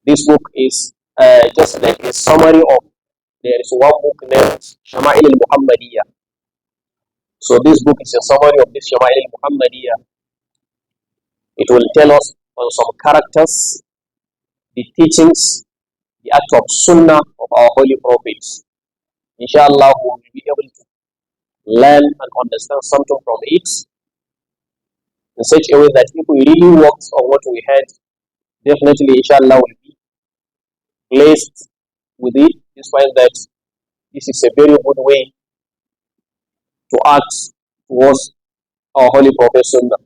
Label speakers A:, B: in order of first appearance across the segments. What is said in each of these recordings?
A: This book is just like a summary of, there is one book named Shama'il al-Muhammadiyah. So this book is a summary of this Shama'il al-Muhammadiyah. It will tell us on some characters, the teachings, the act of Sunnah of our Holy Prophets. Inshallah, we will be able to learn and understand something from it in such a way that if we really work on what we heard, definitely, inshallah, will be blessed with it, despite that this is a very good way to act towards our Holy Prophet Sunnah.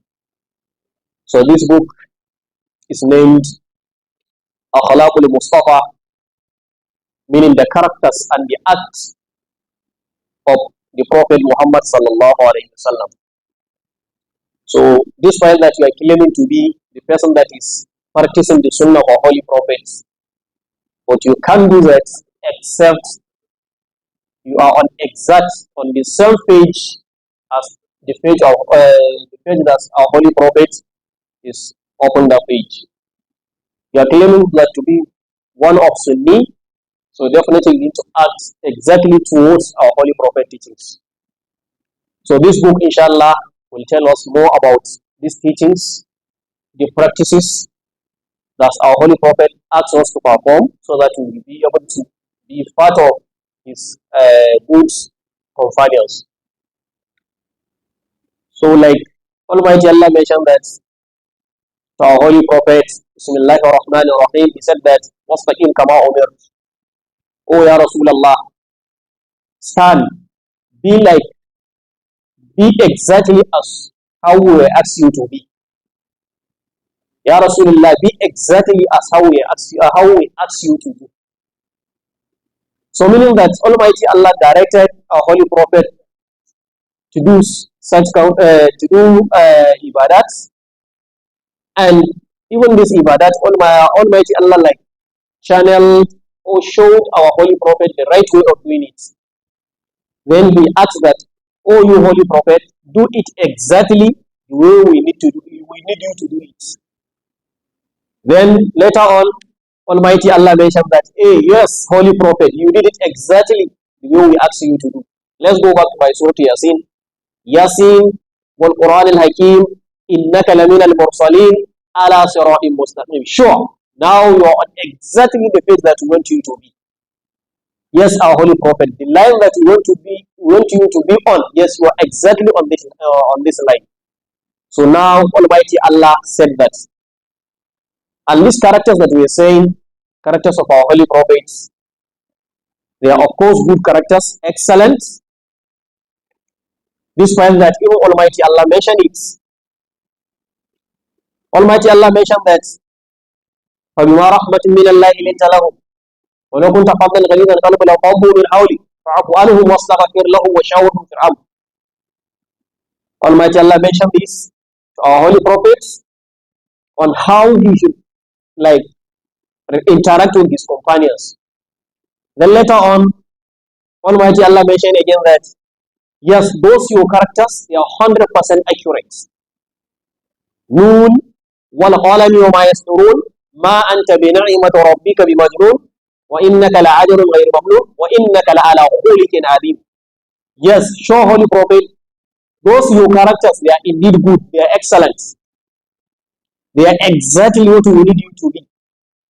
A: So this book is named Akhlaqul musdapha, meaning the characters and the acts of the Prophet Muhammad sallallahu alaihi wasallam. So despite that you are claiming to be the person that is practicing the Sunnah of our Holy Prophets, but you can't do that except you are on the same page as the page that our Holy Prophet is open the page. You are claiming that to be one of Sunni, so definitely you need to act exactly towards our Holy Prophet teachings. So this book, inshallah, will tell us more about these teachings, the practices that our Holy Prophet asks us to perform, so that we will be able to be part of his good companions. So like Almighty Allah mentioned that to our Holy Prophet, Bismillahir Rahmanir Rahim, he said that, Wastaqim kama umir. Oh Ya Rasulallah, stand, be exactly as how we ask you to be. Ya Rasulullah, be exactly as how we ask you to do. So meaning that Almighty Allah directed our Holy Prophet to do ibadats, and even this ibadat, Almighty Allah like channeled or showed our Holy Prophet the right way of doing it. Then he asked that, oh you Holy Prophet, do it exactly the way we need you to do it. Then later on, Almighty Allah mentioned that, hey, yes, Holy Prophet, you did it exactly the way we asked you to do. Let's go back to my Surah Yasin. Yasin wal Quran al Hakim, innaka lamina al mursalin ala siratin mustaqim. Sure, now you are on exactly the page that we want you to be. Yes, our Holy Prophet, the line that we want you to be on, yes, you are exactly on this line. So now Almighty Allah said that. And these characters that we are saying, characters of our Holy Prophets, they are of course good characters, excellent. Despite that, even Almighty Allah mentioned it. Almighty Allah mentioned that, فَبِمَا رَحْمَةٍ مِّنَ اللَّهِ لِنْتَ لَهُمْ وَلَوْ كُنْتَ فَضًّا غَلِيظَ الْقَلْبِ لَانفَضُّوا مِنْ حَوْلِكَ فَاعْفُ عَنْهُمْ وَاسْتَغْفِرْ لَهُمْ وَشَاوِرْهُمْ فِي الْأَمْرِ. Almighty Allah mentioned this to our Holy Prophets on how he should interact with his companions. Then later on, Almighty Allah mentioned again that, yes, those your characters, they are 100% accurate. Noon, wal qalami wa ma yasturun, ma anta bi ni'mati rabbika bi majnun, wa innaka la'ajrun ghayru mamnun, wa innaka la'ala khuliqin adhim. Yes, sure, Holy Prophet, those your characters, they are indeed good, they are excellent. They are exactly what we need you to be.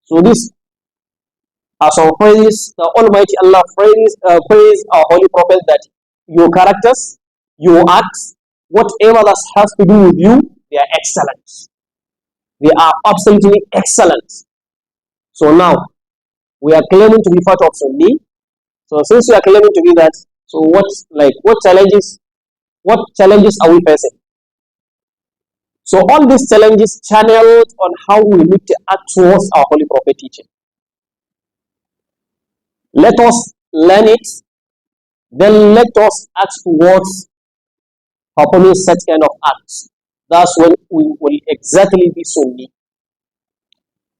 A: So this are some phrases, the Almighty Allah praise our Holy Prophet that your characters, your acts, whatever that has to do with you, they are excellent. They are absolutely excellent. So now, we are claiming to be part of Sunni. So since we are claiming to be that, so what challenges are we facing? So all these challenges channeled on how we need to act towards our Holy Prophet teaching. Let us learn it, then let us act towards performing such kind of acts. That's when we will exactly be Sunni.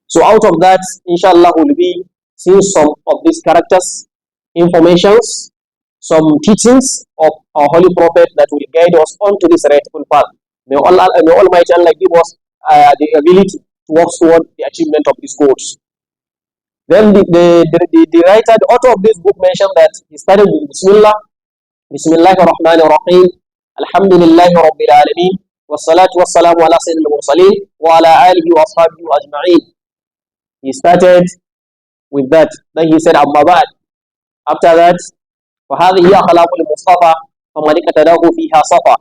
A: So out of that, inshallah, we'll be seeing some of these characters, informations, some teachings of our Holy Prophet that will guide us onto this rightful path. May Almighty Allah give us the ability work toward the achievement of these goals. Then the writer, the author of this book mentioned that he started with Bismillah, Bismillah ar-Rahman ar-Rahim, Alhamdulillahi Rabbil Alameen, wassalatu wassalamu ala sayyidil mursaleen, wa ala alihi wa ashabihi ajma'in. He started with that. Then he said, Amma ba'd. After that, فَهَذِهِ أَخْلَاقُ الْمُصْطَفَى فَمَنِ اقْتَدَاهُ فِيهَا صَفَى.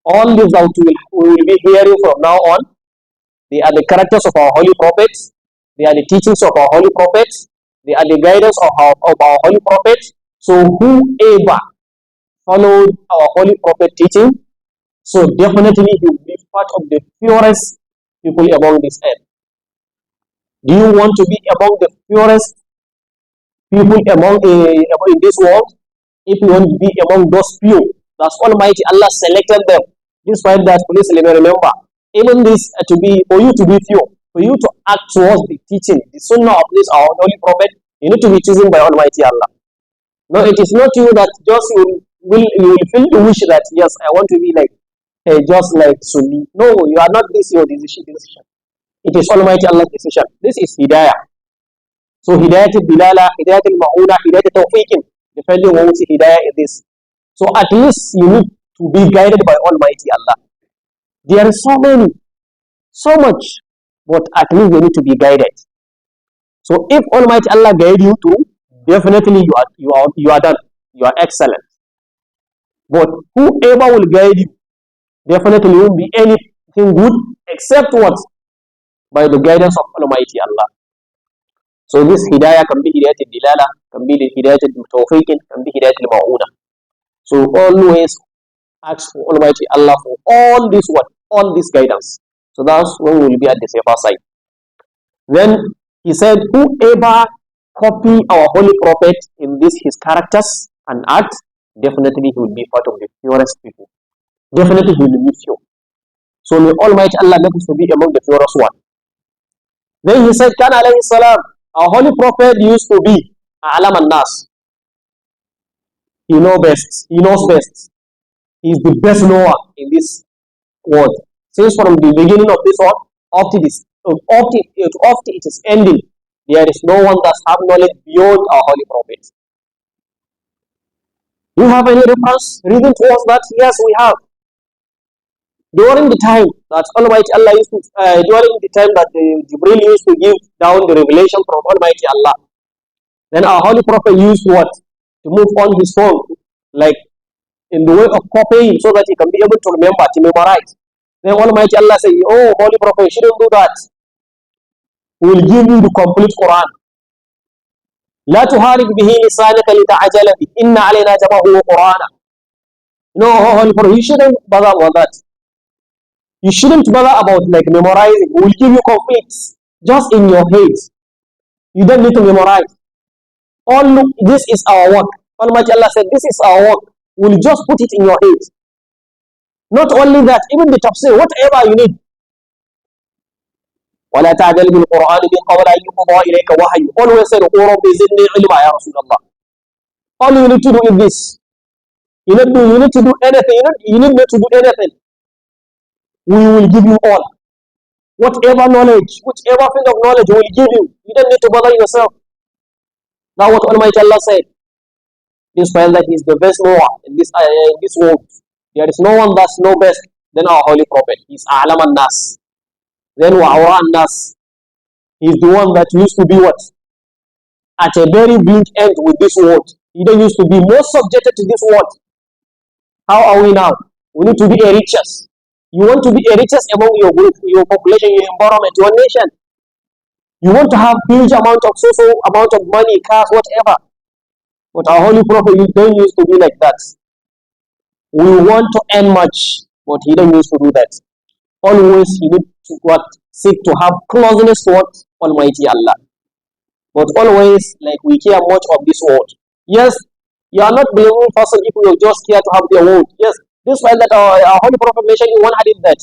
A: All these that we will be hearing from now on, they are the characters of our holy prophets, they are the teachings of our holy prophets, they are the guidance of our holy prophets. So whoever followed our holy prophet teaching, so definitely he will be part of the purest people among this earth. Do you want to be among the purest people in this world? If you want to be among those few, that's Almighty Allah selected them. Despite that, please remember, even this for you to be few, for you to act towards the teaching, the sunnah of this our holy prophet, you need to be chosen by Almighty Allah. No, it is not you that just you will feel the wish that yes, I want to be like just like Sunni. No, you are not this your decision. It is Almighty Allah's decision. This is Hidayah. So Hidayah al-Bilala, Hidayah al-Ma'una, Hidayah al-Tawfiqin, depending on which Hidayah it is. So at least you need to be guided by Almighty Allah. There is so much, but at least you need to be guided. So if Almighty Allah guide you to, definitely you are done. You are excellent. But whoever will guide you, definitely won't be anything good except what? By the guidance of Almighty Allah. So this hidayah can be hidayah al-dilala, can be hidayah al-tawfiqin, can be hidayah al-ma'una. So always ask for Almighty Allah for all this guidance. So that's when we will be at the safer side. Then he said, whoever copy our holy prophet in his characters and acts, definitely he will be part of the purest people. Definitely he will be pure. So may Almighty Allah make us to be among the purest one. Then he said, Kana alayhi salam, our holy prophet used to be A'lam al-Nas. He knows best. He is the best knower in this world. Since from the beginning of this world, up to its ending, there is no one that has knowledge beyond our holy prophet. Do you have any reason towards that? Yes, we have. During the time that Almighty Allah used to, during the time that Jibril used to give down the revelation from Almighty Allah, then our holy prophet used what? To move on his phone, like in the way of copying, so that he can be able to remember, to memorize. Then Almighty Allah says, oh, holy prophet, you shouldn't do that. We will give you the complete Quran. لا تحارب به لسانك لتعجل به إن علينا جمعه وقرآنا. No, holy prophet, you shouldn't bother about that. You shouldn't bother about like memorizing. We will give you conflicts just in your head. You don't need to memorize. This is our work. Almighty Allah said, this is our work. We'll just put it in your head. Not only that, even the tafsir, whatever you need. وَلَا تَعْجَلْ بِالْقُرْآنِ مِنْ قَبْلِ أَنْ يُقْضَى إِلَيْكَ وَحْيٌ. Always say, O Rabbi zidni ilma ya Rasulullah. All you need to do is this. You need to do anything. You need not to do anything. We will give you all. Whatever knowledge, whichever field of knowledge we will give you. You don't need to bother yourself. Now what Almighty Allah said. Despite that He is the best knower in this world. There is no one that's know best than our holy prophet. He is A'lam al-Nas. Then Wa'awra al-Nas. He is the one that used to be what? At a very blink end with this world. He don't used to be more subjected to this world. How are we now? We need to be a richest. You want to be a richest among your group, your population, your environment, your nation. You want to have huge amount of money, cars, whatever. But our holy prophet, you don't used to be like that. We want to earn much, but he don't used to do that. Always he need to seek to have closeness to Almighty Allah. But always, like we care much of this world. Yes, you are not the only person if you just care to have the world. Yes, this way that our holy prophet mentioned in one hadith that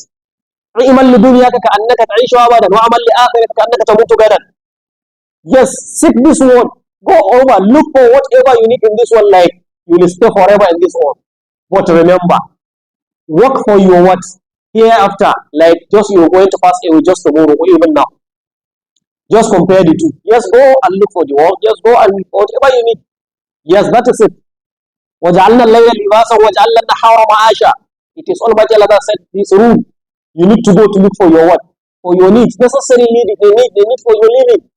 A: yes, seek this world. Go over, look for whatever you need in this world, like you will stay forever in this world. But remember, work for your what? hereafter, like just you're going to pass away just tomorrow or even now. Just compare the two. Yes, go and look for the world. Just go and look for whatever you need. Yes, that is it. وَجَعَلْنَا اللَّيْلَ لِبَاسًا وَجَعَلْنَا النَّهَارَ مَعَاشًا. It is Almighty Allah that said this room. You need to go to look for your what? For your needs. Necessary need, they need for your living.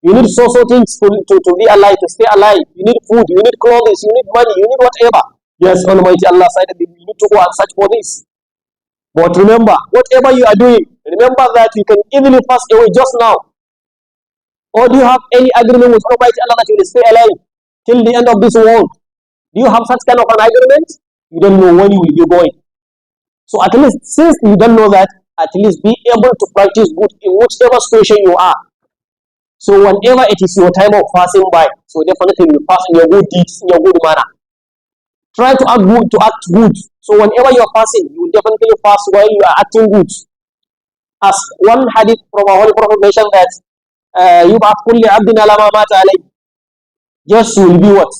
A: You need so things to be alive, to stay alive. You need food, you need clothes, you need money, you need whatever. Yes, Almighty Allah said that you need to go and search for this. But remember, whatever you are doing, remember that you can easily pass away just now. Or do you have any agreement with Almighty Allah that you will stay alive till the end of this world? Do you have such kind of an agreement? You don't know when you will be going. So at least, since you don't know that, at least be able to practice good in whichever situation you are. So whenever it is your time of passing by, so definitely you pass in your good deeds, in your good manner. Try to act good. So whenever you are passing, you will definitely pass while you are acting good. As one hadith from our Holy Prophet mentioned that يُبْعَثْ كُلِّ عَبْدٍ عَلَى مَا مَاتَ عَلَيْهِ. Just you will be what?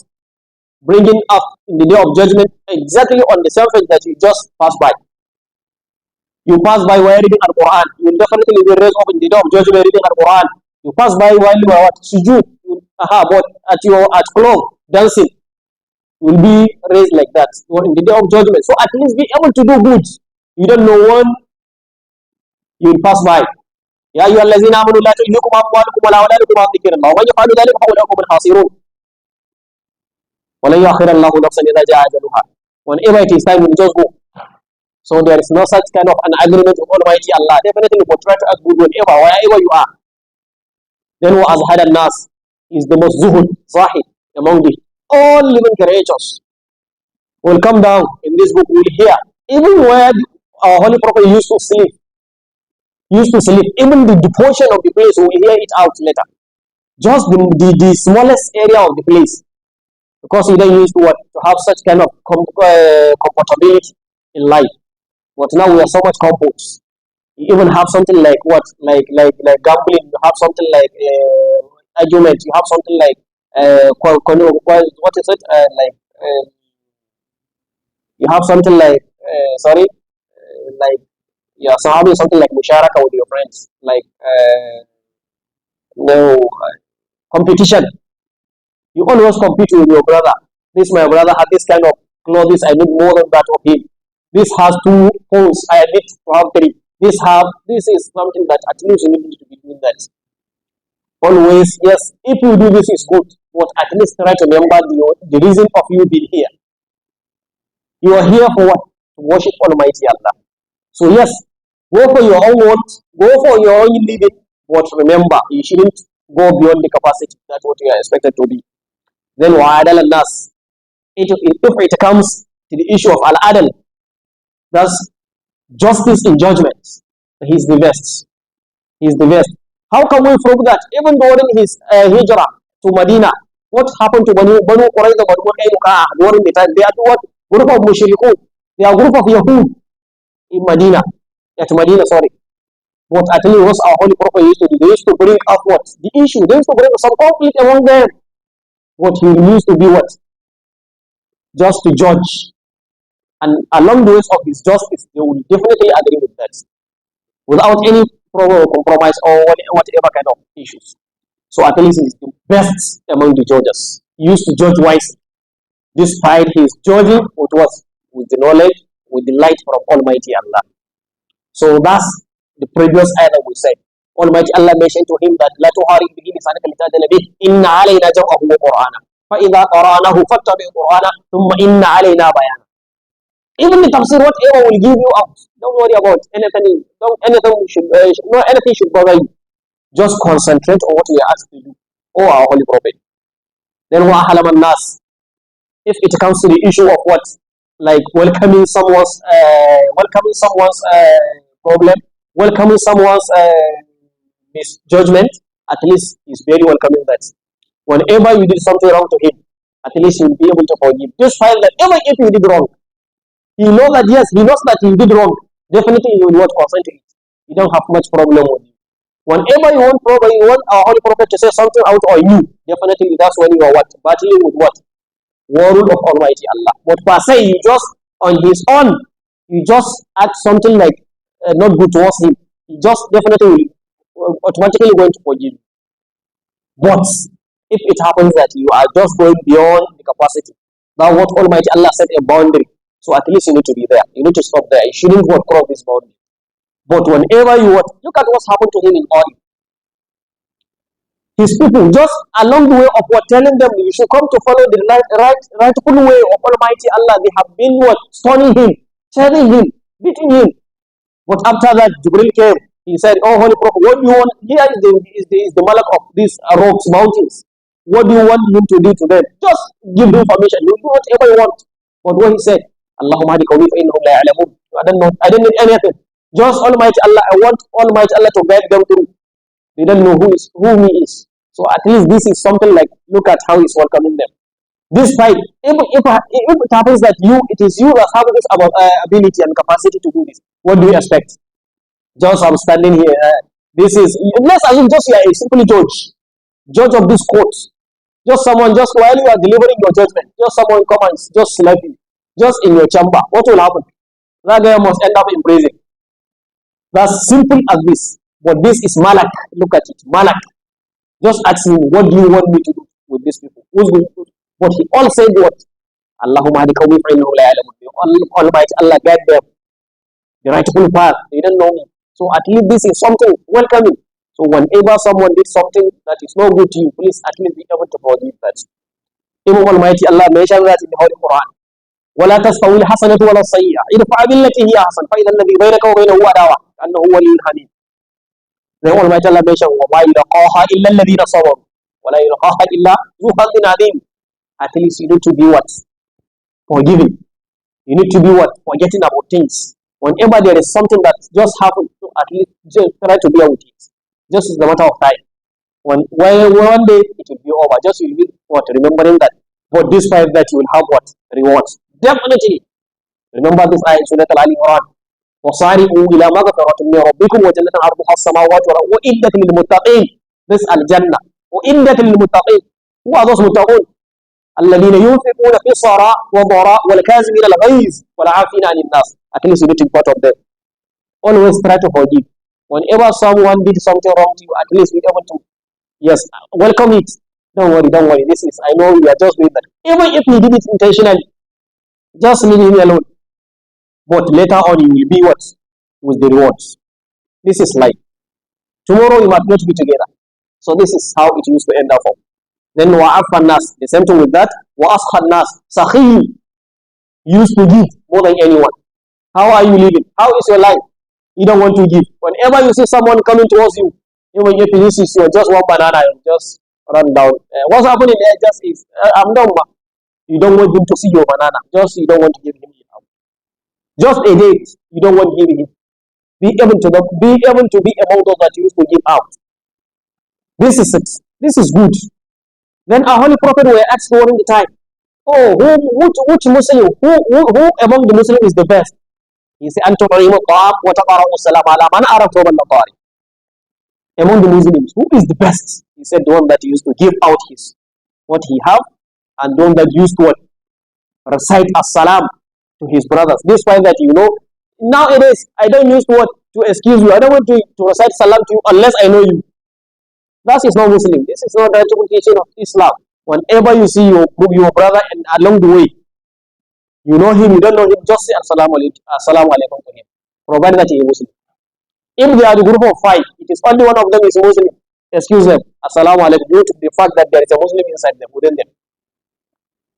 A: Bringing up in the day of judgment exactly on the same thing that you just passed by. You pass by while reading Al-Quran, you will definitely be raised up in the day of judgment reading Al-Quran. You pass by while you are what? Sujood, but at club, dancing, you will be raised like that in the day of judgment. So at least be able to do good. You don't know when you will pass by. يا أيها الذين آمنوا لا تلهكم أموالكم ولا أولادكم عن ذكر الله ومن يفعل ذلك فأولئك هم الخاسرون ولن يؤخر الله نفسا إذا جاء أجلها. Whenever it is time, you just go. So there is no such kind of an agreement with Almighty Allah. Definitely, but try to act good wherever you are. Then وَأَزْهَدَ النَّاسِ is the most zuhud, zahid among the all living creatures. Will come down in this book. We will hear even where our Holy Prophet used to sleep. Even the portion of the place, we will hear it out later. Just the smallest area of the place. Because he then used to have such kind of comfortability in life. But now we are so much comfort. You even have something like like gambling. You have something like argument. You have something like what is it? You have something like like so having something like musharaka with your friends, like competition. You always compete with your brother. This my brother had this kind of clothes, I need more than that of him. This has 2 holes, I need to have 3. This is something that at least you need to be doing that. Always, yes, if you do this is good, but at least try to remember the reason of you being here. You are here for what? To worship Almighty Allah. So yes, go for your own wants, go for your own living, but remember, you shouldn't go beyond the capacity. That's what you are expected to be. Then wa'adal nas. If it comes to the issue of al-adal, that's justice in judgment. He's the best. He's the best. How can we prove that? Even during his hijrah to Medina, what happened to Banu Qurayza, Banu Qaynuqa during the time? They are what? Group of mushrikun. They are group of Yahud in Medina. At Medina, sorry. What at least was our Holy Prophet used to do? They used to bring up what? The issue. They used to bring some conflict among them. What he used to be what? Just to judge. And along the ways of his justice, they will definitely agree with that. Without any compromise or whatever kind of issues. So at least he's the best among the judges. He used to judge wisely. Despite his judging with the knowledge, with the light from Almighty Allah. So that's the previous ayah that we said. Almighty Allah mentioned to him that لا تحارب به لسانك لتعجل به إن علينا جمعه وقرآنه فإذا قرأناه فاتبع قرآنه ثم إن علينا بيانه. Even the tafsir, whatever will give you out. Don't worry about anything. Anything should bother you. Just concentrate on what we are asked to do. Oh, our Holy Prophet. Then وَأَحْلَمَ النَّاسِ. If it comes to the issue of what, like welcoming someone's problem, welcoming someone's misjudgment, at least he's very welcoming that. Whenever you did something wrong to him, at least he will be able to forgive. Despite that, even if you did wrong, he knows that yes, he knows that he did wrong. Definitely he will not consent to it. You don't have much problem with you. Whenever you want our Holy Prophet to say something out on you, definitely that's when you are what? Battling with what? Word of Almighty Allah. But per se, you just on his own, you just act something like not good towards him, he just definitely will automatically going to forgive you. But if it happens that you are just going beyond the capacity, now what Almighty Allah set a boundary, so at least you need to be there. You need to stop there. You shouldn't go across this boundary. But whenever you want, look at what's happened to him in oil. His people, just along the way of what telling them you should come to follow the rightful way of Almighty Allah, they have been what? Stoning him, telling him, beating him. But after that, Jibril came. He said, "Oh, Holy Prophet, what do you want? Here is the malak of these rocks, mountains. What do you want him to do to them? Just give him permission. You do whatever you want." But what he said, Allahumma hadi qawmi fa innahum la ya'lamun. I don't know. I don't need anything. Just Almighty Allah. I want Almighty Allah to guide them through. They don't know who he is. So at least this is something like, look at how he's welcoming them. This fight, if it happens that it is you that have this ability and capacity to do this, what do you expect? Just I'm standing here. This is, let's assume just you are a simple judge of this court. Just someone, just while you are delivering your judgment, just someone come and just slap you, just in your chamber. What will happen? That guy must end up in prison. That's simple as this. But this is Malak. Look at it, Malak. Just ask him, what do you want me to do with these people? Who's going to do? But he all said what? Allahumma hadi qawmi fa innahum la ya'lamun. Almighty Allah guide them the rightful path. They don't know me. So at least this is something welcoming. So whenever someone did something that is not good to you, please at least be able to forgive that. Even Almighty Allah mentioned that in the Holy Quran. ولا تستوي الحسنة ولا السيئة ادفع بالتي هي أحسن فإذا الذي بينك وبينه عداوة كأنه ولي حميم. Then Almighty Allah mentioned, وَمَا يُلَقَاهَا إِلَّا الَّذِينَ صَبَرُوا وَلَا يُلَقَاهَا إِلَّا ذُو حَظٍّ عَظِيمٍ. At least you need to be what? Forgiving. You need to be what? Forgetting about things. Whenever there is something that just happened, so at least just try to bear with it. Just is a matter of time. One day it will be over. Just you need what? Remembering that. But despite that, you will have what? Rewards. Definitely. Remember this ayah in Surah Al-Imran. وصارعوا إلى مغفرة من ربكم وجنة عرضها السماوات والأرض وإدة للمتقين. This الجنة وإدة للمتقين. Who are those متقون? الذين ينفقون في السراء والضراء والكاظمين الغيظ والعافين عن الناس. At least you need to be part of them. Always try to forgive. Whenever someone did something wrong to you, at least be able to, yes, welcome it. Don't worry. This is, I know you are just doing that. Even if he did it intentionally, just leave him alone. But later on, you will be what? With the rewards. This is life. Tomorrow, you might not be together. So this is how it used to end up. Then, wa'afan nas. The same thing with that. Wa'ashan nas. Sakhi used to give more than anyone. How are you living? How is your life? You don't want to give. Whenever you see someone coming towards you, even if this is just one banana, you just run down. What's happening there just is, I'm done. You don't want him to see your banana. Just you don't want to give him. Just a date, you don't want to give it. Be able to be among those that you used to give out. This is it. This is good. Then our Holy Prophet were asked during the time, oh, which Muslim, who among the Muslims is the best? He said, Antum wa taqara'u salam ala man araftu wal laqari. Among the Muslims, who is the best? He said, the one that used to give out what he have, and the one that used to recite as-salam to his brothers. This point that nowadays I don't use to excuse you. I don't want to recite salam to you unless I know you. That is not Muslim. This is not the teaching of Islam. Whenever you see your brother and along the way, you know him, you don't know him, just say assalamu alaikum to him, provided that he is Muslim. If they are the group of 5, it is only one of them is Muslim. Excuse them, assalamu alaikum, due to the fact that there is a Muslim inside them, within them.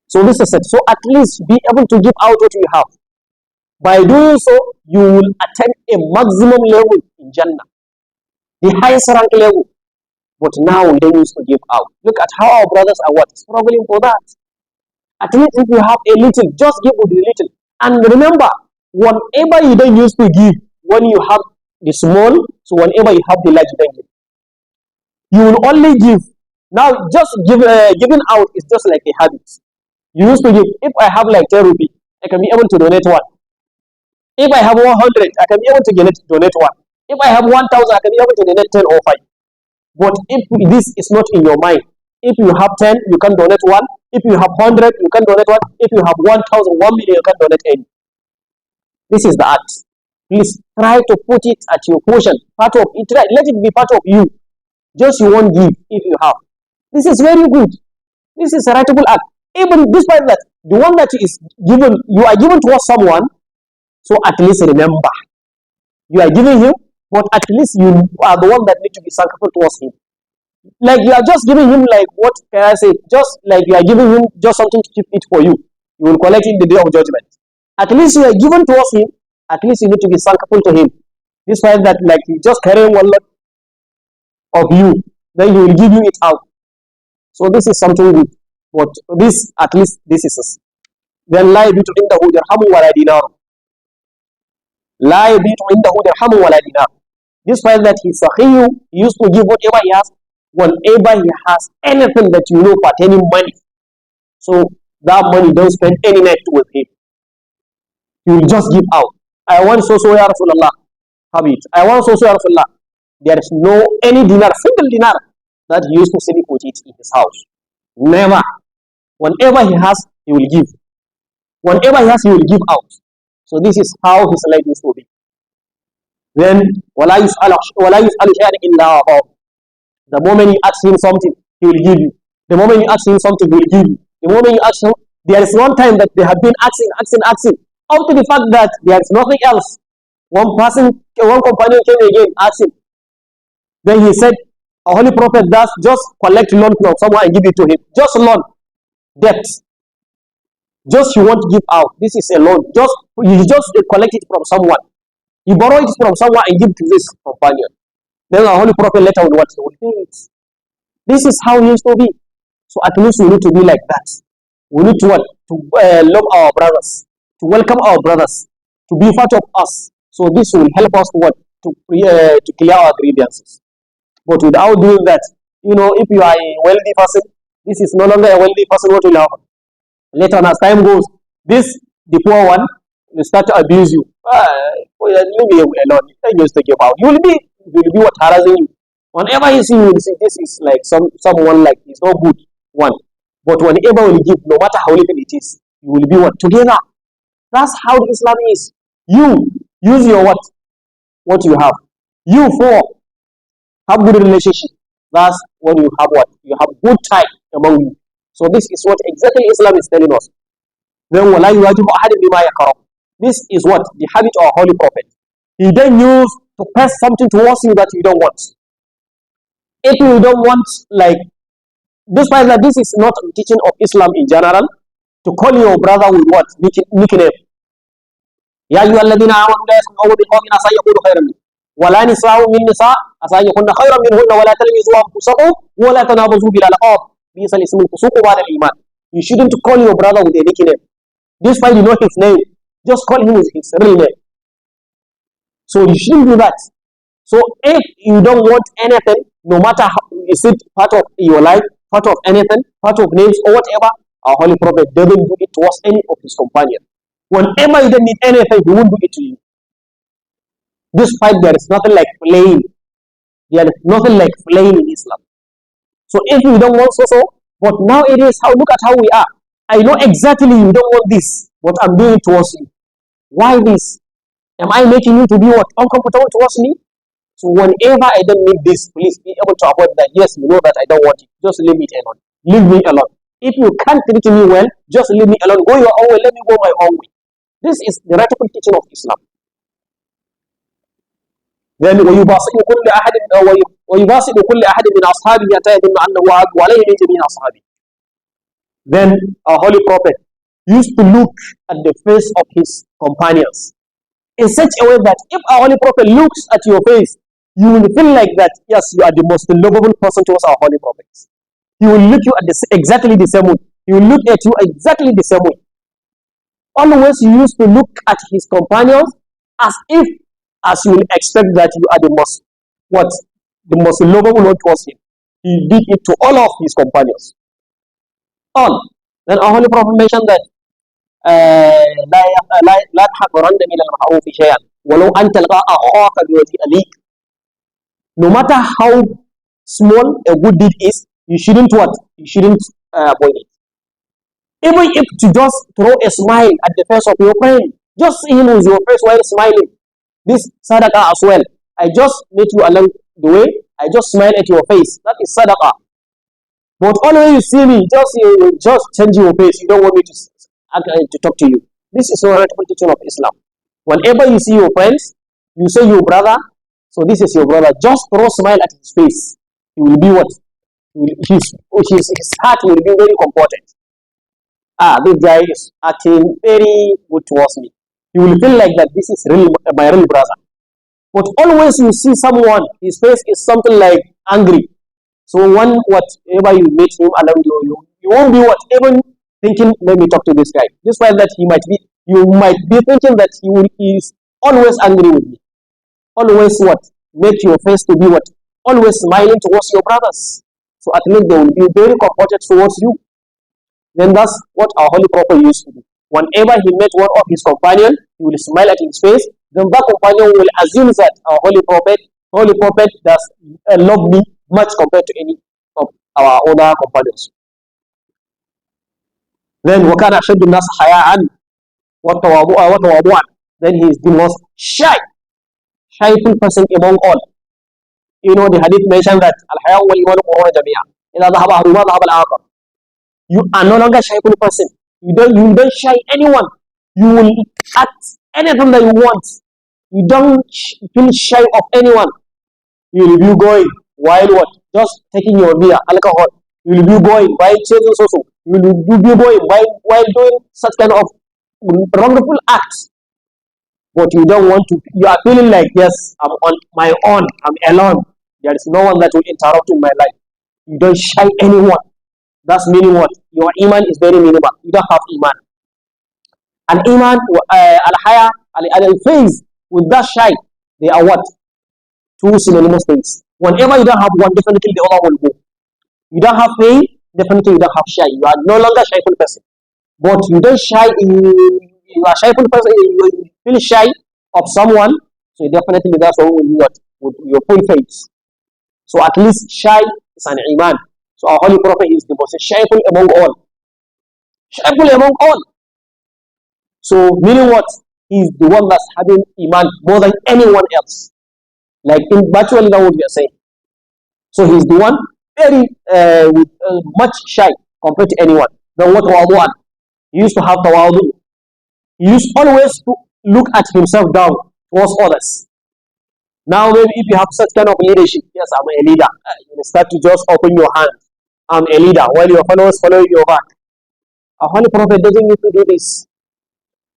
A: So this is it. So at least be able to give out what you have. By doing so, you will attain a maximum level in Jannah, the highest rank level. But now we don't used to give out. Look at how our brothers are struggling for that. At least if you have a little, just give with the little. And remember, whenever you don't used to give, when you have the small, so whenever you have the large, you don't give. You will only give. Now, just giving out is just like a habit. You used to give. If I have like 10 rupees, I can be able to donate 1. If I have 100, I can be able to donate 1. If I have 1,000, I can be able to donate 10 or 5. But if this is not in your mind, if you have 10, you can donate 1. If you have 100, you can donate 1. If you have 1,000, 1 million, you can donate 8. This is the art. Please try to put it at your portion. Part of it, let it be part of you. Just you won't give if you have. This is very good. This is a rightable act. Even despite that, the one that is given, you are given towards someone, so at least remember, you are giving him, but at least you are the one that need to be thankful towards him. Like you are just giving him, like, what can I say? Just like you are giving him just something to keep it for you. You will collect it in the day of judgment. At least you are given towards him. At least you need to be thankful to him. Despite that, like he just carrying one lot of you, then he will give you it out. So this is something good. But this, at least this is us. Then la yabitu indahu dirhamu wala dinar. La yabitu indahu dirhamu wala dinar. Despite that he's SHEHU, he used to give whatever he has, whenever he has anything that you know pertaining money. So that money don't spend any night with him. He will just give out. I want so ya Rasulullah. Have it. I want so ya Rasulullah. There is no any dinar, single dinar that he used to simply put it in his house. Never. Whenever he has, he will give. Whenever he has, he will give out. So this is how his life used to be. Then, وَلَا يُسْأَلُ شَيْئًا إِلَّا أَعْطَاهُ. The moment you ask him something, he will give you. The moment you ask him something, he will give you. The moment you ask him, there is one time that they have been asking, up to the fact that there is nothing else. One companion came again, asked him. Then he said, a holy prophet does just collect loan from someone and give it to him. Just loan, debt. Just you want to give out. This is a loan. You just collect it from someone. You borrow it from someone and give to this companion. Then the holy prophet later will what? He will pay it. This is how he used to be. So at least we need to be like that. We need to what? To love our brothers, to welcome our brothers, to be part of us. So this will help us to what? To clear our grievances. But without doing that, if you are a wealthy person, this is no longer a wealthy person. What will happen? Later on, as time goes, the poor one will start to abuse you. Leave me alone. I just take you out. You will be what harassing you. Whenever you see, you will see this is like someone like he's not good one. But whenever you give, no matter how little it is, you will be what together. That's how Islam is. You use your what you have. You have good relationship. That's when you have what? You have good time among you. So this is what exactly Islam is telling us. Then وَلَا يُوَاجِبُ أَحَدٍ بِمَا يَكْرَهُ. This is what? The habit of our Holy Prophet. He then used to press something towards you that you don't want. If you don't want, like, despite that this is not a teaching of Islam in general, to call your brother with what? Nickname. يَا أَيُّهَا الَّذِينَ آمَنُوا لَا يَسْخَرْ قَوْمٌ مِنْ قَوْمٍ عَسَىٰ أَن يَكُونُوا خَيْرًا مِنْهُمْ وَلَا نِسَاءٌ مِنْ نِسَاءٍ عَسَىٰ أَن يَكُنَّ خَيْرًا مِنْهُنَّ وَلَا تَلْمِزُوا أَنفُسَكُمْ وَلَا تَنَابَزُوا بِالْأَلْقَابِ بِئْسَ الِاسْمُ الْفُسُوقُ بَعْدَ الْإِيمَانِ. You shouldn't call your brother with a nickname. Despite you know his name, just call him with his real name. So you shouldn't do that. So if you don't want anything, no matter how, is it part of your life, part of anything, part of names or whatever, our Holy Prophet doesn't do it towards any of his companions. Whenever you don't need anything, he won't do it to you. Despite there is nothing like playing. There is nothing like playing in Islam. So if you don't want so, but nowadays, look at how we are. I know exactly you don't want this, but I'm doing it towards you. Why this? Am I making you to be what? Uncomfortable towards me? So whenever I don't need this, please be able to avoid that. Yes, you know that I don't want it. Just leave it alone. Leave me alone. If you can't treat me well, just leave me alone. Go your own way. Let me go my own way. This is the radical teaching of Islam. Then ويباسط كل أحد من أصحابه حتى يظن أنه عدو عليه من جميع أصحابه. Then our Holy Prophet used to look at the face of his companions in such a way that if our Holy Prophet looks at your face, you will feel like that, yes, you are the most lovable person towards our Holy Prophet. He will look you at exactly the same way. He will look at you exactly the same way. Always he used to look at his companions as you will expect that you are the most lovable one towards him. He did it to all of his companions. All. Then our Holy Prophet mentioned that لا تحقرن من المعروف شيئا ولو أن تلقى أخاك بوجه أليك. No matter how small a good deed is, you shouldn't avoid it. Even if to just throw a smile at the face of your friend, just see him with your face while smiling. This sadaqah as well. I just meet you along the way. I just smile at your face. That is sadaqah. But always you see me, you just change your face. You don't want me to talk to you. This is not a teaching of Islam. Whenever you see your friends, you say your brother. So this is your brother. Just throw a smile at his face. He will be what? His heart will be very comforted. This guy is acting very good towards me. You will feel like that this is my real brother. But always you see someone, his face is something like angry. So whatever you meet him along you won't be even thinking, let me talk to this guy. Despite that you might be thinking that he is always angry with me. Always make your face to be always smiling towards your brothers. So at least they will be very comforted towards you. Then that's what our Holy Prophet used to do. Whenever he met one of his companions, he will smile at his face. Then that companion will assume that our Holy Prophet does love me much compared to any of our other companions. Then وَكَانَ أَشَدُّ النَّاسِ حَيَاءً وَتَوَاضُعًا. Then he is the most shyful person among all. You know the hadith mentioned that al-haya'u wal-iman qurrun jami'a. إِذَا ذَهَبَ أَحَدُهُمَا ذَهَبَ الْآخَرُ. You are no longer shyful person. You don't shy anyone. You will act anything that you want. You don't feel shy of anyone. You will be going while just taking your beer, alcohol. You will be going while chasing social. You will be going while doing such kind of wonderful acts. But you don't want to. You are feeling like, yes, I'm on my own. I'm alone. There is no one that will interrupt in my life. You don't shy anyone. That's meaning what? Your iman is very minimal. You don't have iman. And iman, al-haya, al-faith, with that shy, they are what? Two synonymous things. Whenever you don't have one, definitely the other will go. You don't have faith, definitely you don't have shy. You are no longer shyful person. But you don't shy, you are shyful person, you feel shy of someone, so definitely that's what will be with your full faith. So at least shy is an iman. So our Holy Prophet is the most shyful among all. Shyful among all. So meaning what? He is the one that's having iman more than anyone else. Like virtually that what we are saying. So he's the one very much shy compared to anyone. Then what tawadu'an? He used to have tawadu. He used always to look at himself down towards others. Now maybe if you have such kind of leadership, yes, I'm a leader. You start to just open your hand. I'm a leader while your followers follow your back. Our Holy Prophet doesn't need to do this.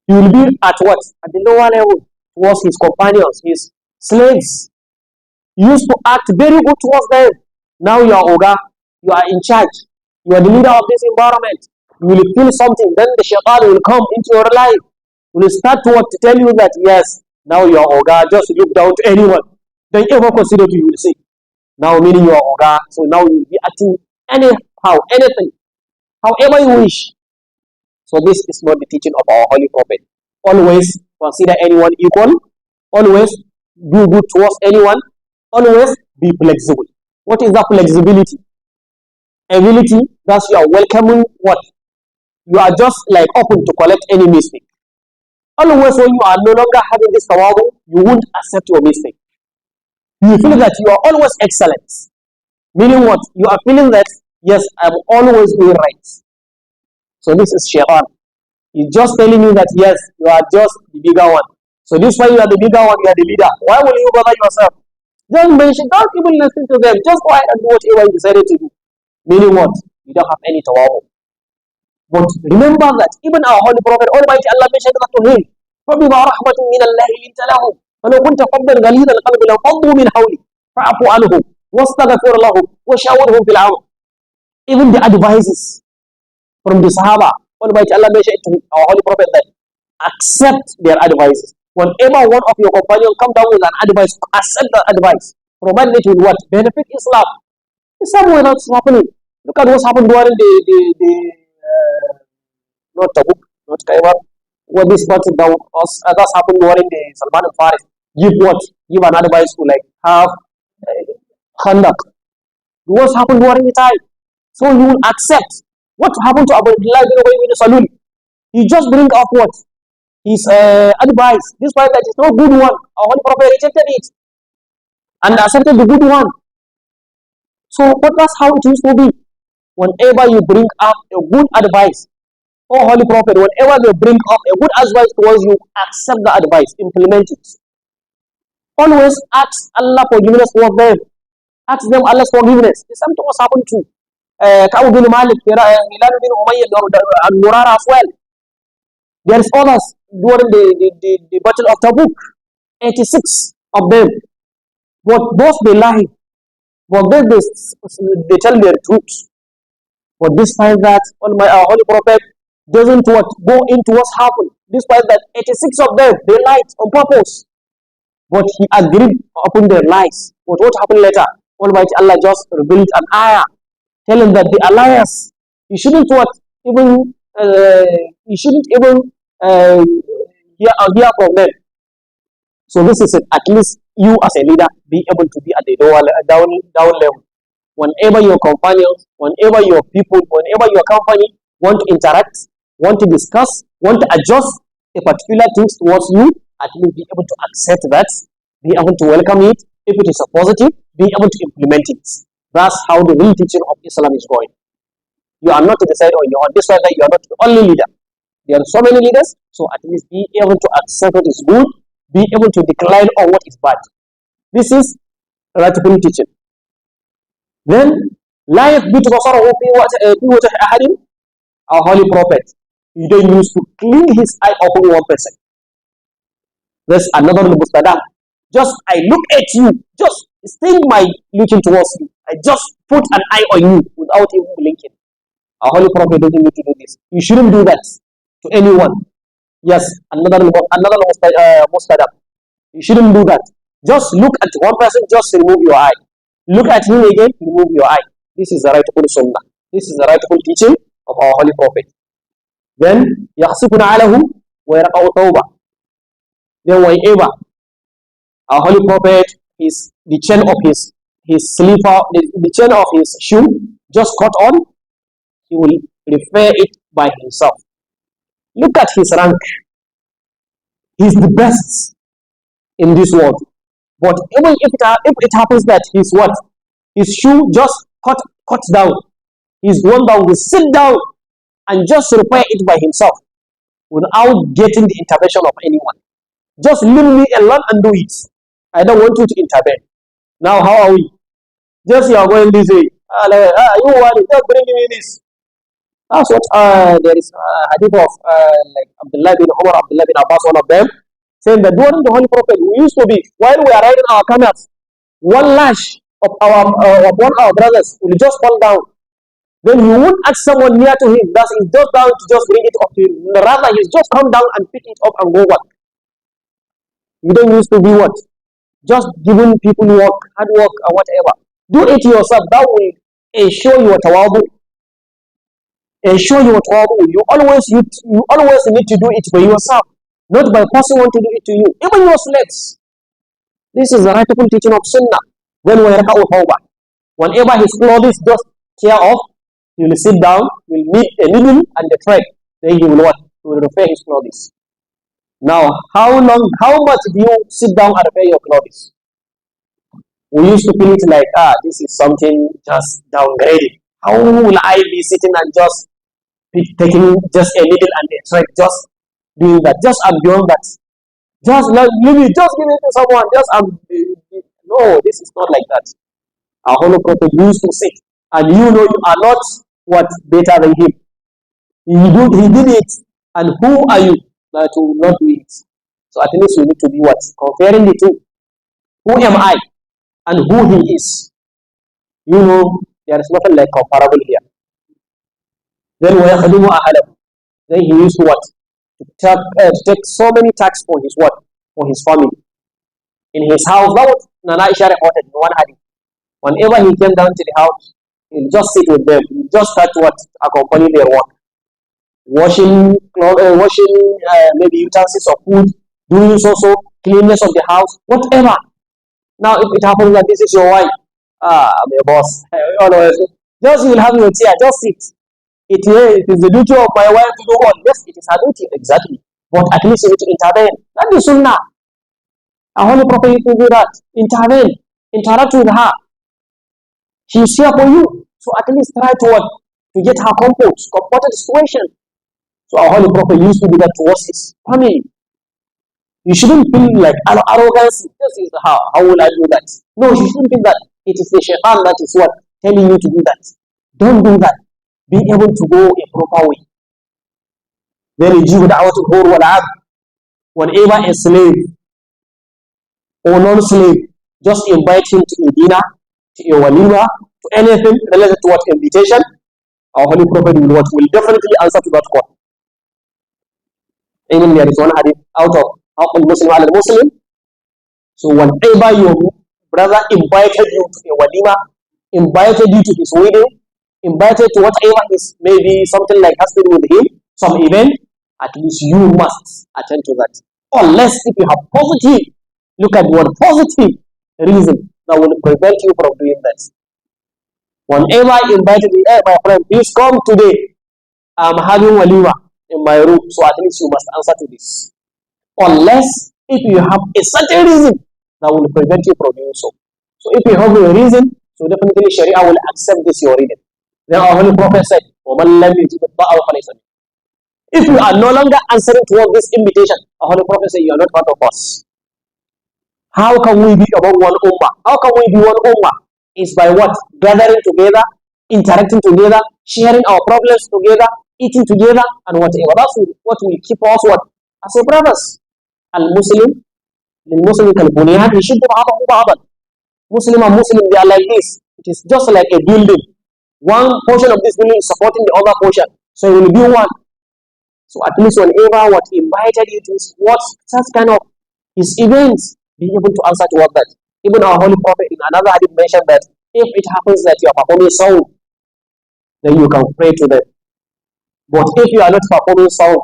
A: He will be at what? At the lower level towards his companions, his slaves. He used to act very good towards them. Now you are Oga, you are in charge, you are the leader of this environment. You will feel something, then the shaitan will come into your life. Will start to tell you that yes, now you are Oga, just look down to anyone. Don't ever consider to you will say. Now meaning you are Oga, so now you will be acting anyhow, anything, however you wish. So this is not the teaching of our Holy Prophet. Always consider anyone equal. Always do good towards anyone. Always be flexible. What is that flexibility? Ability, that's you are welcoming what? You are just like open to collect any mistake. Always when you are no longer having this tawadu, you won't accept your mistake. You feel that you are always excellent. Meaning what? You are feeling that, yes, I'm always doing right. So this is shaitan. He's just telling you that, yes, you are just the bigger one. So this way you are the bigger one, you are the leader. Why will you bother yourself? Just mention, don't even listen to them. Just go ahead and do whatever you decided to do. Meaning what? You don't have any tawadu. But remember that even our Holy Prophet, Almighty Allah mentioned that to him. فَبِمَا رَحْمَةٍ مِّنَ اللَّهِ لِنْتَ لَهُمْ وَلَوْ كُنْتَ فَضًّا غَلِيظَ الْقَلْبِ لَانفَضُّوا مِنْ حَوْلِكَ فَاعْفُ عَنْهُمْ وَاسْتَغْفِرْ لَهُمْ وَشَاوِرْهُمْ فِي الْأَمْرِ. Even the advices from the Sahaba, Almighty Allah mentioned to our Holy Prophet that accept their advices. Whenever one of your companions come down with an advice, accept that advice. Provided it will what? Benefit Islam. Islam will not happening. Look at what's happened during the not Tabuk, not Kaibar. What this started down us that's happened during the Salman al Faris. Give what? Give an advice to like have Khandak. What's happened during the time? So you will accept what happened to Abdullah bin Ubay bin Salul. He just bring up what? his advice, despite that it's not good one. Our Holy Prophet rejected it and accepted the good one. But that's how it used to be. Whenever you bring up a good advice, oh Holy Prophet, whenever they bring up a good advice towards you, accept the advice, implement it. Always ask Allah forgiveness for them. Ask them Allah's forgiveness. The same thing was happened to Ka'b bin Malik, Hilal bin Umayyah, and Murara as well. There's others during the Battle of Tabuk, 86 of them. But those they lie, but they tell their truth. But despite that, our Holy Prophet doesn't go into what's happened. Despite that, 86 of them, they lied on purpose. But he agreed upon their lies. But what happened later? Almighty Allah just revealed an ayah telling that the alliance, you shouldn't even hear from them. So this is it. At least you as a leader be able to be at the down level. Whenever your companions, whenever your people, whenever your company want to interact, want to discuss, want to adjust a particular things towards you, at least be able to accept that, be able to welcome it. If it is a positive, be able to implement it. That's how the real teaching of Islam is going. You are not to decide on your own. This way that you are not the only leader. There are so many leaders, so at least be able to accept what is good, be able to decline on what is bad. This is radical teaching. Then, لا يثبت بصره في وجه أحد. Our Holy Prophet, he don't used to clean his eye upon one person. There's another musdapha. Just I look at you, just think my looking towards you. I just put an eye on you without even blinking. Our Holy Prophet doesn't need to do this. You shouldn't do that to anyone. Yes, another musdapha. You shouldn't do that. Just look at one person, just remove your eye. Look at him again, remove your eye. This is the rightful sunnah. This is the rightful teaching of our Holy Prophet. Then, يَخْسِفُ نَعْلَهُ وَيَرَقَعُ تَوْبَةً. Then whenever our Holy Prophet is the chain of his slipper, the chain of his shoe just cut on, he will repair it by himself. Look at his rank. He's the best in this world. But even if it happens that his shoe just cut down, he's one down, will sit down and just repair it by himself without getting the intervention of anyone. Just leave me alone and do it. I don't want you to intervene. Now, how are we? Just you are going this way. You want it, just bring me this. That's what there is hadith of like Abdullah bin Umar, Abdullah bin Abbas, one of them, saying that during the Holy Prophet, we used to be, while we are riding our camels, one lash of one of our brothers will just fall down. Then you won't ask someone near to him, that is just down to just bring it up to him. Rather, he's just come down and pick it up and go back. You don't used to be what? Just giving people work, hard work, or whatever. Do it yourself. That will ensure your tawabu. Ensure your tawabu. You always need to do it by yourself, not by forcing one to do it to you. Even your slaves. This is the rightful teaching of Sunnah. Then whenever his clothes just tear off, he will sit down, he will meet a needle and a thread. Then he will what? He will repair his clothes. Now, how much do you sit down and repair your clothes? We used to feel it like, this is something just downgraded. How will I be sitting and just taking just a needle and a thread, just doing that? Just I'm beyond that. Just give it to someone. No, this is not like that. Our Holy Prophet used to sit, and you know you are not better than him. He did it, and who are you to not do it? So at least you need to be comparing the two. Who am I, and who he is? You know there is nothing like comparable here. Then then he used to take so many tasks for his family. In his house, that was Nana Aisha reported in one hadith. Whenever he came down to the house, he'll just sit with them. He'll just start to accompany their work. Washing maybe utensils of food, doing also cleanness of the house, whatever. Now, if it happens that this is your wife, I'm your boss. Just you will have your chair, just sit. It is the duty of my wife to do all. Yes, it is her duty, exactly. but at least you need to intervene. That is sunnah. A holy prophet used to do that. Intervene, interact with her. She is here for you. So at least try to what? To get her comforted situation. So our holy prophet used to do that towards his family. You shouldn't feel like arrogance. This is how will I do that? No, you shouldn't feel that. It is the shaitan that is what? Telling you to do that. Don't do that. Be able to go a proper way. Then you da'wat al-hur wal-'abd. Whenever a slave or non-slave, just invite him to a dinner, to a walima, to anything related to what invitation, our holy prophet will definitely answer to that call. Even there is one hadith out of Muslim al-Muslim. So whenever your brother invited you to a walima, invited you to his wedding, invited to whatever is maybe something like has to do with him, some event, at least you must attend to that. Unless if you have positive, look at one positive reason that will prevent you from doing that. Whenever I invited you, hey, my friend, please come today. I'm having walima in my room, so at least you must answer to this. Unless if you have a certain reason that will prevent you from doing so. So if you have a reason, so definitely Sharia will accept this your reason. Then our Holy Prophet said, if you are no longer answering towards this invitation, our Holy Prophet said, you are not part of us. How can we be among one ummah? How can we be one ummah? It's by what? Gathering together, interacting together, sharing our problems together, eating together, and whatever. That's what will keep us what? As a brothers. Al-Muslim, Muslim kal-bunyan, Muslim and Muslim, they are like this. It is just like a building. One portion of this building is supporting the other portion. So it will be one. So at least whenever what invited you to what such kind of his events, be able to answer to what that. Even our Holy Prophet in another hadith mentioned that if it happens that you are performing sound, then you can pray to them. But if you are not performing sound,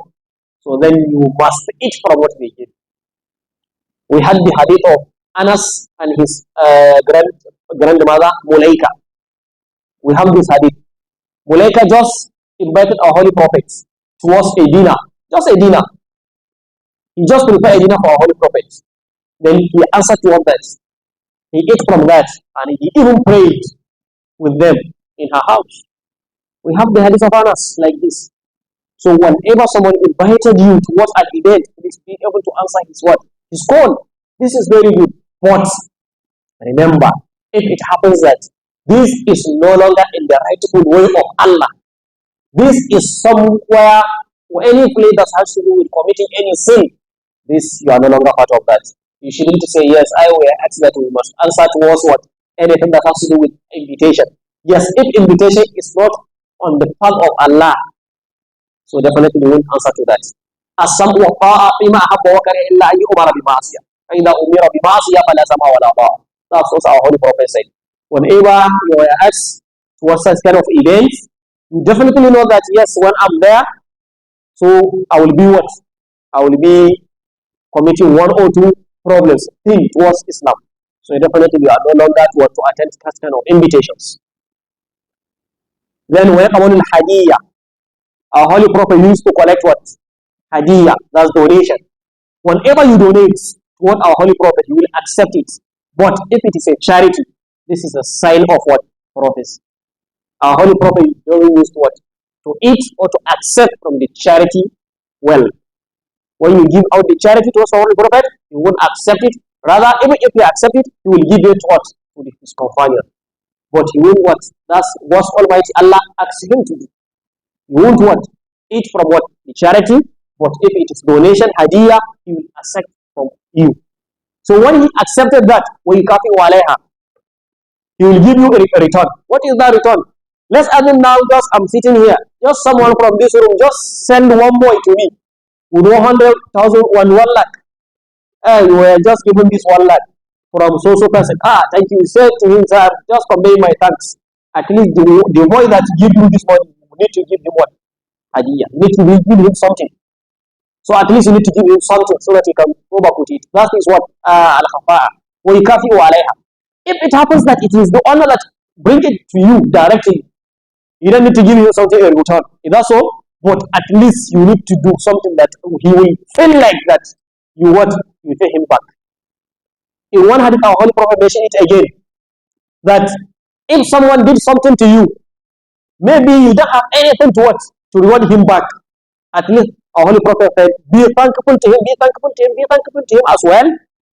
A: so then you must eat from what they give. We had the hadith of Anas and his grandmother Mulaika. We have this hadith. Mulaika just invited our Holy Prophet towards a dinner. Just a dinner. He just prepared a dinner for our Holy Prophet. Then he answered to all that. He ate from that and he even prayed with them in her house. We have the hadith of Anas like this. So whenever someone invited you to watch an event, please be able to answer his what? His call. This is very good. But remember, if it happens that this is no longer in the rightful way of Allah, this is somewhere or any place that has to do with committing any sin, this you are no longer part of that. You shouldn't say, yes, I will ask that we must answer towards what? Anything that has to do with invitation. Yes, if invitation is not on the part of Allah, so definitely we will answer to that. السمع والطاعة فيما أحب وكره إلا أن يؤمر بمعصية فإذا أمر بمعصية فلا سمع ولا طاعة. That's what our Holy Prophet said. Whenever you are asked towards such kind of events, you definitely know that yes, when I'm there, so I will be what? I will be committing one or two problems towards Islam. So definitely you are no longer to attend such kind of invitations. Then when I'm on al-hadiyya, our Holy Prophet used to collect what? Hadiyya, that's donation. Whenever you donate to what our Holy Prophet, you will accept it. But if it is a charity, this is a sign of what? Prophecy. Our Holy Prophet don't use to what? To eat or to accept from the charity well. When you give out the charity to our Holy Prophet, you won't accept it. Rather, even if you accept it, you will give it to what? To his companion. But he won't what? That's what Almighty Allah asks him to do. You won't what? Eat from what? The charity. But if it is donation, hadiyah, he will accept from you. So when he accepted that, he will give you a return. What is that return? Let's assume now just I'm sitting here. Just someone from this room, just send one boy to me with 100,000 1 lakh. Hey, you were just given this 1 lakh from so person. Thank you. Say to him, sir, just convey my thanks. At least the boy that give you this money, you need to give him what? Hadiyah. You need to give him something. So at least you need to give him something so that he can go back with it. That is what al-khafa'a. If it happens that it is the owner that bring it to you directly, you don't need to give him something in return. Is that so? but at least you need to do something that he will feel like that you what you pay him back. In one hadith, our Holy Prophet mentioned it again that if someone did something to you, maybe you don't have anything to what to reward him back. At least our Holy Prophet said, be thankful to him, be thankful to him, be thankful to him as well,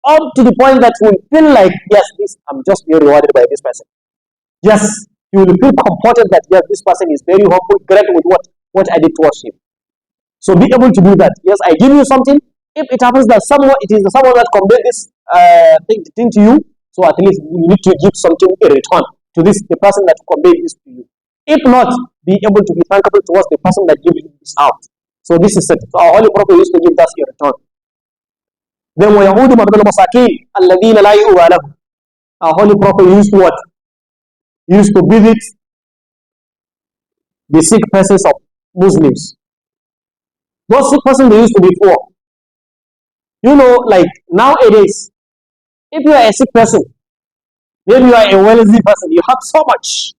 A: up to the point that you will feel like, yes, this I'm just being rewarded by this person. Yes, you will feel comforted that yes, this person is very humble, great with what I did towards him. So be able to do that. Yes, I give you something. If it happens that it is someone that conveyed this thing to you, so at least you need to give something in return to the person that conveyed this to you. If not, be able to be thankful towards the person that gives you this out. So this is it. So our Holy Prophet used to give that in return. Then وَيَعُودُ مَبْدَ الْمَسَاكِينَ الَّذِينَ لَا يُؤْوَى لَهُمْ. Our Holy Prophet used to what? Used to visit the sick persons of Muslims. Those sick persons they used to be poor. You know, like nowadays, if you are a sick person, maybe you are a wealthy person, you have so much.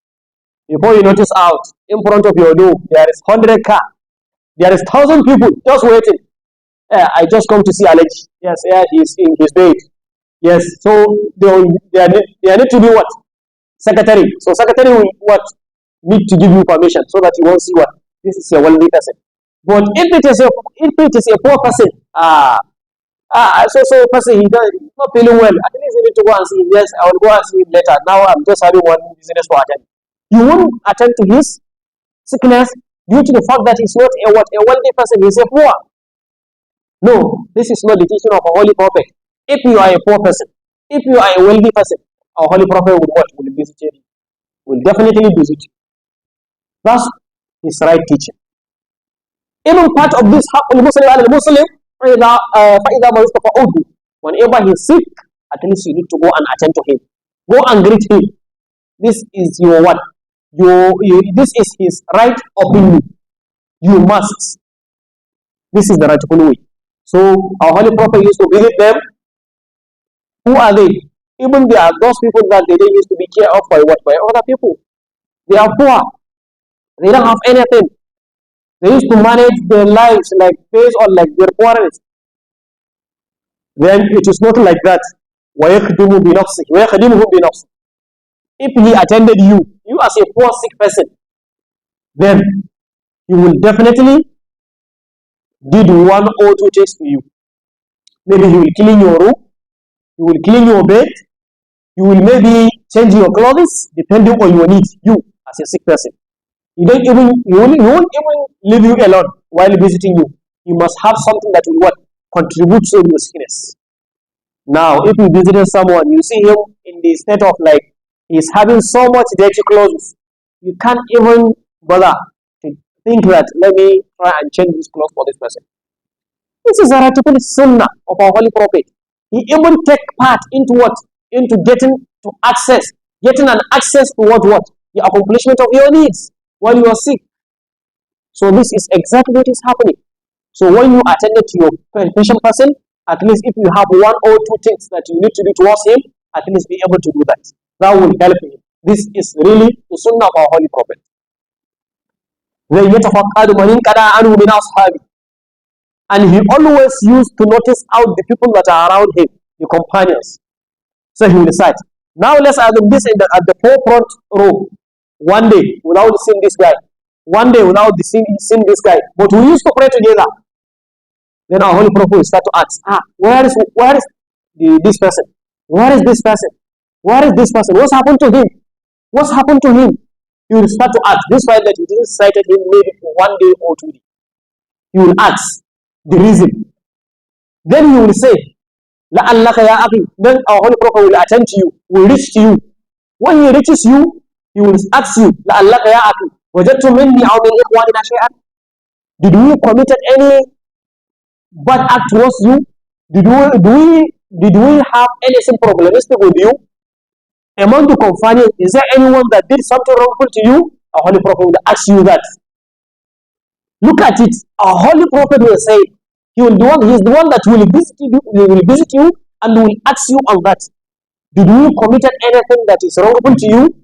A: Before you notice out, in front of your door, there is 100 car. There is 1,000 people just waiting. I just come to see Alex. Yes, yeah, he's in his bed. Yes, so there need to be what? Secretary. So secretary will what? Need to give you permission so that you won't see what? This is a wealthy person. But if it is a poor person, so person he's not feeling well. At least you need to go and see him. Yes, I will go and see him later. Now I'm just having one business to attend. You won't attend to his sickness due to the fact that he's not a wealthy person, he's a poor. No, this is not the teaching of a Holy Prophet. If you are a poor person, if you are a wealthy person, our Holy Prophet will what? Will visit you. Will definitely visit you. That's his right teaching. Even part of this Muslim, whenever he's sick, at least you need to go and attend to him. Go and greet him. This is your what? This is his right opinion. You must. This is the rightful way. So our Holy Prophet used to visit them. Who are they? Even they are those people that they didn't used to be cared of by what? By other people. They are poor. They don't have anything. They used to manage their lives like based on like their quarrels. Then it is not like that. وَيَخْدِمُ بِنَفْسِهِ. If he attended you as a poor sick person, then he will definitely did one or two things to you. Maybe he will clean your room, he will clean your bed, you will maybe change your clothes depending on your needs. You as a sick person, he won't even leave you alone while visiting you. You must have something that will what contribute to your sickness. Now, if you visited someone, you see him in the state of like he's having so much dirty clothes, you can't even bother to think that let me try and change this clothes for this person. This is a radical sunnah of our Holy Prophet. He even take part into what? Into getting an access to what? The accomplishment of your needs while you are sick. So this is exactly what is happening. So when you attended to your patient person, at least if you have one or two things that you need to do towards him, at least be able to do that. That will help him. This is really the sunnah of our Holy Prophet. And he always used to notice out the people that are around him, the companions. So he will decide. Now let's add this at the forefront row. One day without seeing this guy. One day without seeing this guy. But we used to pray together. Then our Holy Prophet will start to ask, where is this person? Where is this person? Where is this person? What's happened to him? What's happened to him? He will start to ask. This fact that he didn't cite him maybe for 1 day or 2 days. He will ask the reason. Then he will say, لَعَلَّكَ يَا أَخِي. Then our Holy Prophet will attend to you, will reach to you. When he reaches you, he will ask you, لَعَلَّكَ يَا أَخِي وَجَدْتُ مِنِّي أَوْ مِنْ إِخْوَانِنَا شَيْئًا. Did we committed any bad act towards you? Did we have anything problematic with you? Among the companions, is there anyone that did something wrongful to you? Our Holy Prophet will ask you that. Look at it. Our Holy Prophet will say, he is the one that will visit you and will ask you on that. Did you committed anything that is wrongful to you?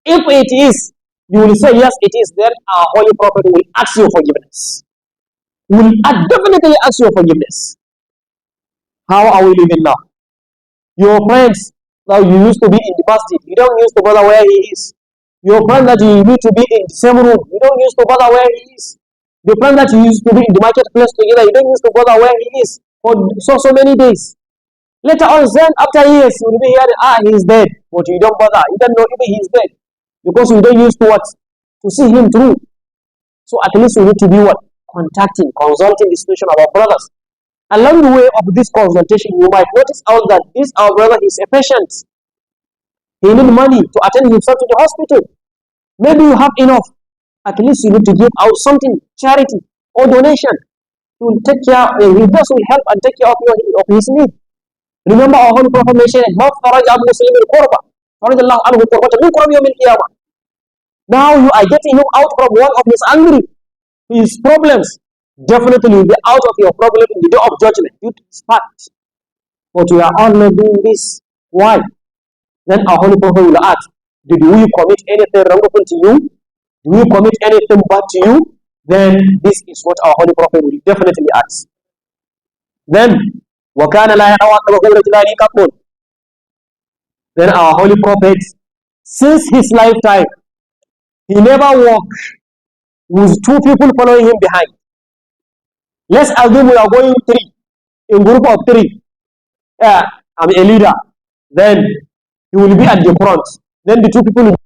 A: If it is, You will say, yes, it is. Then our Holy Prophet will ask you forgiveness. Will definitely ask you forgiveness. How are we living now? Your friends that you used to be in the masjid, you don't used to bother where he is. Your friend that you need to be in the same room, you don't used to bother where he is. The friend that you used to be in the marketplace together, you don't used to bother where he is for so many days. Later on, then after years, you will be hearing, he's dead. But you don't bother. You don't know even he's dead. Because you don't used to what? To see him through. So at least we need to be what? Contacting, consulting the situation of our brothers. Along the way of this consultation, you might notice out that this our brother is a patient. He needs money to attend himself to the hospital. Maybe you have enough. At least you need to give out something, charity or donation. To take care, his boss will help and take care of his need. Remember our Holy Prophet mentioned, now you are getting him out from one of his angry, his problems. Definitely you'll be out of your problem in the day of judgment due to this fact. But we are all not doing this. Why? Then our Holy Prophet will ask, did we commit anything wrongful to you? Do we commit anything bad to you? Then this is what our Holy Prophet will definitely ask. Then, then our Holy Prophet, since his lifetime, he never walked with two people following him behind. Let's assume we are going three, in group of three. I'm a leader. Then he will be at the front. Then the two people will